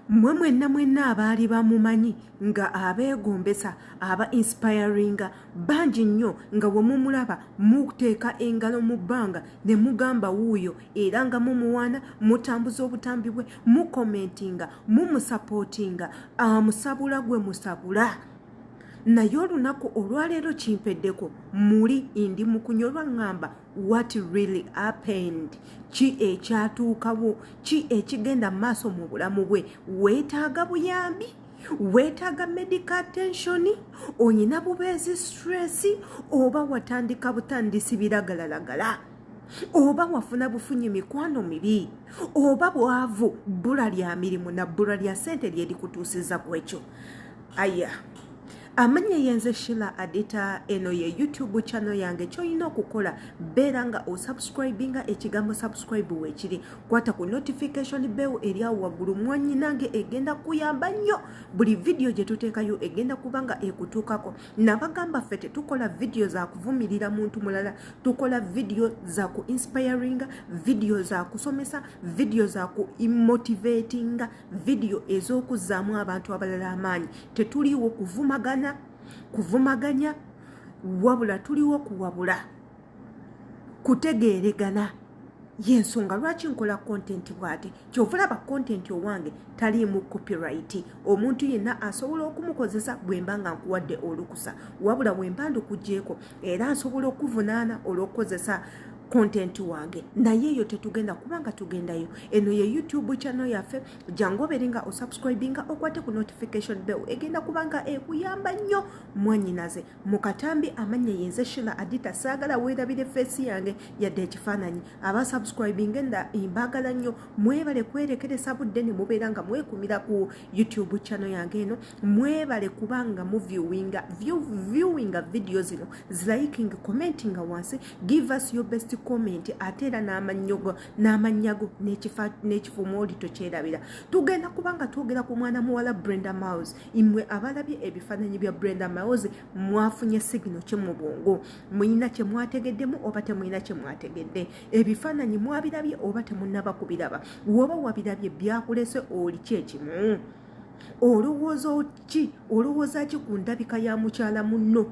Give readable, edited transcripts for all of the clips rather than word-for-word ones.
mwenna abaali bamumanyi nga abeegombesa aba inspiringa bangi nnyo nga bwe mumulaba muteeka engalo mu bbanga ne mugamba wuuyo era nga mumuwaana mutambuza obutambi bwe mukomentinga mumusapootinga amusabula gwe musabula. Naye olunaku olwaleero kimpeddeko muli ndi mu kunyolwa ngamba what really happened, ki ekyatuukawo, ki ekigenda maaso mu bulamu bwe. Weetaaga buyambi, weetaaga medical attention, oyina bubeezi stress, oba watandika butandisi biragalalagala, oba wafuna bufunyi mikwano mibi, oba bwavu, bbula lya mirimu na bbula lya ssente lyerikutuusiza ku ekyo. Aya, amanya yenze Sheila Adita, eno ye YouTube channel yange. Kyolina okukola beera nga osubscribinga ekigambo subscribe weekiri, kwata ku notification bell eri awo waggulu. Mwanyi nange egenda kuyamba nnyo, buli video gye tuteekayo egenda kubanga ekutuukako. Nabagamba ffe tetukola video za kuvumirira muntu mulala, tukola video za ku inspiringa, video za kusomesa, video za ku motivatinga, video ez'okuzzaamu abantu abalala amaanyi. Tetuliwo kuvumaganya, wabula tuliwo kuwabula, kutegeeregana. Yensonga lwaki nkola content bwati. Kyovulaba content owange taliimu copyright. Omuntu yenna asobola okumukozesa bwemba nga nkuwadde olukusa, wabula bwemba ndikugyeko era nsobola okuvunaana olw'okukozesa content wange. Naye eyo tetugenda kubanga tugendayo. Eno ye YouTube channel yaffe, jangoberinga osubscribinga okwate ku notification bell egenda kubanga ekuyamba nnyo mwanyinaze. Mukatambi amanya yenze Sheila Adita, saagala weerabire face yange yadde ekifaananyi. Aba subscribinga enda imbagala nnyo, mwebale kwerekeresa budde ne mubeera nga mwekumira ku YouTube channel yange eno. Mwebale kubanga viewinga video zino, liking, commenting wansi, give us your best comment, atera n'amanyago n'ekifumu oli tokyerabira. Tugenda kubanga twogera ku mwana muwala Brenda Miles. Imwe abalabye ebifaananyi bya Brenda Miles mwafunye signal kye mu bwongo, muyina kye mwategeddemu oba temuyina kye mwategedde. Ebifaananyi mwabirabye oba temunnaba kubiraba. Woba wabirabye byakulese oli kyekimu. Olowooza ki ku ndabika ya mukyala munno?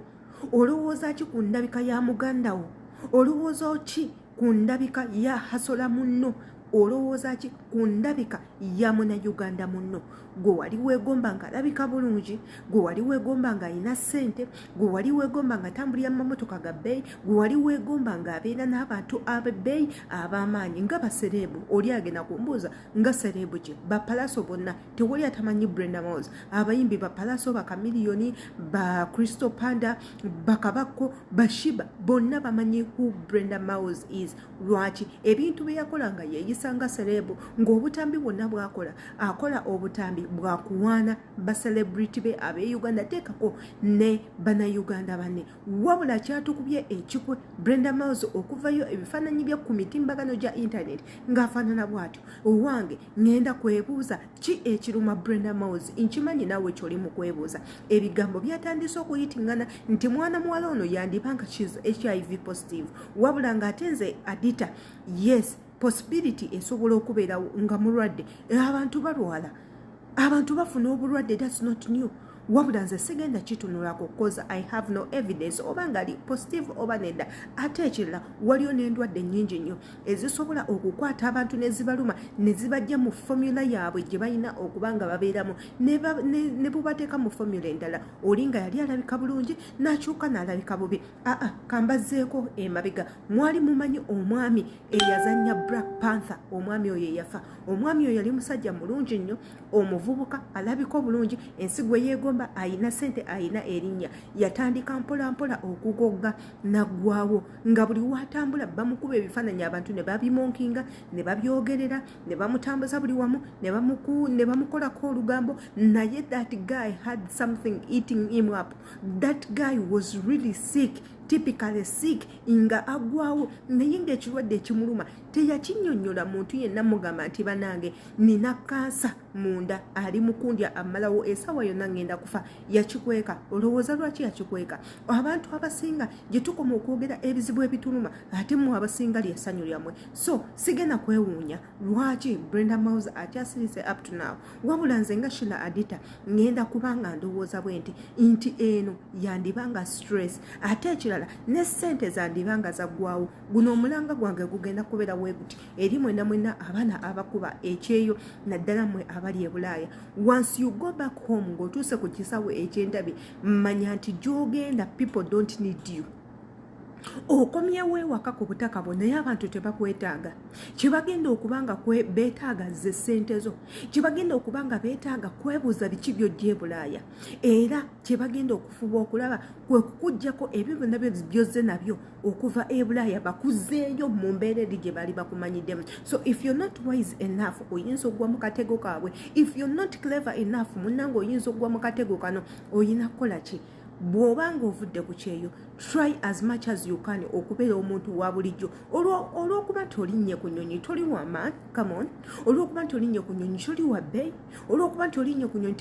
Olowooza ki ku ndabika ya mugandawo? Olowooza ki ku ndabika ya hasola munno? Olowooza ki ku ndabika ya Munnayuganda munno? Gwe wali weegomba nga alabika bulungi, gwe wali weegomba nga alina ssente, gwe wali weegomba nga atambulira mu mamotoka ga bbeeyi, gwe wali weegomba nga abeera n'abantu ab'ebbeeyi ab'amaanyi nga basereebu. Oli agenda kumbuuza nga sereebu ki? Bapalaso bonna tewali atamanyi Brenda Miles. Abayimbi bapalaso, bakamiliyoni, ba Crystal Panda, bakabako, bashiba, bonna bamanyi who Brenda Miles is. Lwaki? Ebintu bye yakola nga yeeyisa nga sereebu, ng'obutambi bwonna bw'akola akola obutambi bwakuwaana ba celebrity be ab'Uganda, teekako ne bannayuganda banne. Wabula kyatukubye ekikwe Brenda Miles okuvayo ebifaananyi bye ku mitimbagano gya internet ng'afaanana bw'atyo. Owange ngenda kwebuuza ki ekiruma Brenda Miles? Nkimanyi naawe kyoli mu kwebuuza. Ebigambo byatandise okuyitingana nti mwana muwala ono yandibanga HIV positive, wabula ng'ate nze Adita, yes, possibility esobola okubeerawo nga mulwadde. Abantu balwala, abantu bafuna obulwadde, that's not new. Wabula nze sigenda kitunulako cause I have no evidence oba nga ali positive oba nedda. Ate ekirala, waliyo n'endwadde nnyingi nnyo ezisobola okukwata abantu ne zibaluma ne zibajja mu formula yaabwe gye balina okuba nga babeeramu ne bubateeka mu formula endala. Oli nga yali alabika bulungi n'akyuka n'alabika bubi. Kambazzeeko emabega. Mwali mumanyi omwami eyazannya Black Panther? Omwami oyo yafa. Omwami oyo yali musajja mulungi nnyo, omuvubuka, alabika obulungi, ensigo yeegomba, ayina ssente, ayina erinnya. Yatandika mpola mpola okugogga naggwaawo, nga buli watambula bamukuba ebifaananyi abantu ne babimonkinga, ne babyogerera, ne bamutambuza buli wamu, ne bamukolako olugambo. Naye that guy had something eating him up. That guy was really sick. typically sick nga agwawo naye ng'ekirwadde ekimuluma teyakinnyonnyola muntu yenna mugamba nti banange nina kansa munda ali mukundya amalawo essaawa yonna ngenda kufa. Yakikweka. Olowooza lwaki yakikweka? Abantu abasinga gye tukoma okwogera ebizibu ebituluma ate mu abasinga ly'essanyu lyammwe. So sigenda kwewuunya lwaki Brenda Miles akyasirise up to now. Wabula nze nga Sheila Adita ngenda kubanga ndowooza bwe nti eno yandibanga stress ate ekirala ne ssente zandibanga zaggwawo. Guno omulanga gwange gugenda kubeera weeguti eri mwenna abaana abakuba ekyeyo naddala mmwe abali e Bulaaya. Once you go back home ng'otuuse ku kisawo eky'endabi manya nti gy'ogenda people don't need you. Okomyewo ewaka ku butaka bwo naye abantu tebakwetaaga. Kibagenda okubanga beetaaga ze ssente zo. Kibagenda okubanga beetaaga kwebuuza biki by'ojja e Bulaaya. Era kibagenda okufuba okulaba kwe kukuggyako ebyo byonna by'ozze nabyo okuva e Bulaaya bakuzzeeyo mu mbeera eri gye bali bakumanyiddemu. So if you're not wise enough oyinza okugwa mu katego kaabwe. If you're not clever enough munnange oyinza okugwa mu katego kano. Oyina kukola ki? Bw'obanga ovudde ku kyeyo try as much as you can okubeera omuntu wa bulijjo. Olw'okuba nti olinnye ku nnyonyi toli wa maanyi. Come on. Olw'okuba nti olinnye ku nnyonyi toli wa bbeeyi. Olw'okuba nti olinnye ku nnyonyi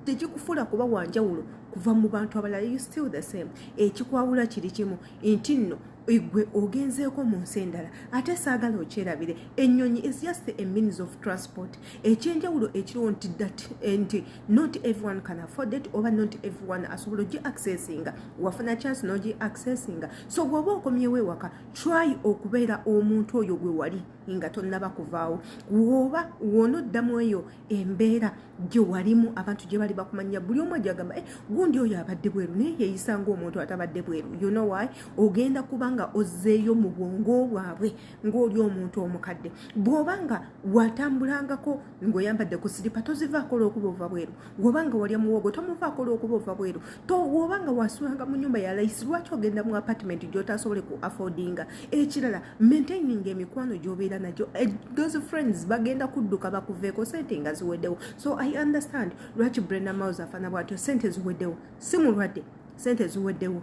tekikufuula kuba wanjawulo kuva mu bantu abalala. You still the same. Ekikwawula kiri kimu nti nno igwe ogenzeeko mu nsi endala ate saagala okyerabire. Ennyonyi is just a means of transport. Ekyenjawulo ekiriwo nti not everyone can afford it oba not everyone asobola ogi accessinga. Wafuna chance n'ogi accessinga. So bw'oba okomyewo ewaka try okubeera omuntu oyo gwe wali nga tonnaba kuvaawo. Woba wonoddamu eyo embeera gye walimu abantu gye bali bakumanya buli omu ajagamba gundi oyo abadde bweru naye yeeyisa ng'omuntu atabadde bweru. You know why? Ogenda kubanga ozzeeyo mu bwongo bwabwe ng'oli omuntu omukadde. Bw'obanga watambulangako ng'oyambadde ku siripa tozivaako olw'okuba ova bweru. Bw'obanga walya muwogo tomuvaako olw'okuba ova bweru. Bw'obanga wasulanga mu nnyumba ya layisi lwaki ogenda mu apartment gy'otasobole ku affordinga. Ekirala maintaining emikwano gy'obeera najyo. Those friends bagenda kudduka bakuveeko sente nga ziweddewo. So I understand lwaki Brenda Miles afana bw'atyo. Sente ziweddewo. Si mulwadde. Sente ziweddewo.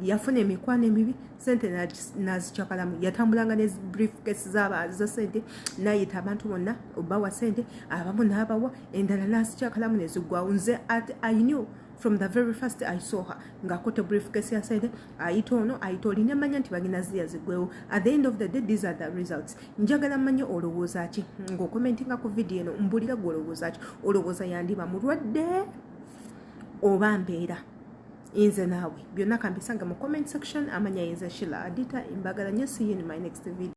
Yafuna emikwano emibi sente nazikyakalamu. Yatambulanga ne briefcase za sente nayita abantu bonna obawa sente abamu n'abawa endala nazikyakalamu ne ziggwawo. Nze I knew from the very first I saw her ng'akote briefcase ya sente ayita ono ayita oli nemanya nti bagina ziya ziggwewo. At the end of the day these are the results. Njagala mmanye olowooza ki ng'okomentinga ku video eno mbulira gwe olowooza ki. Olowooza yandiba mulwadde oba mbeera? Inze naawe byonna kambisanga mu comment section. Amanya yenze Sheila Adita. Imbagala nnyo. See you in my next video.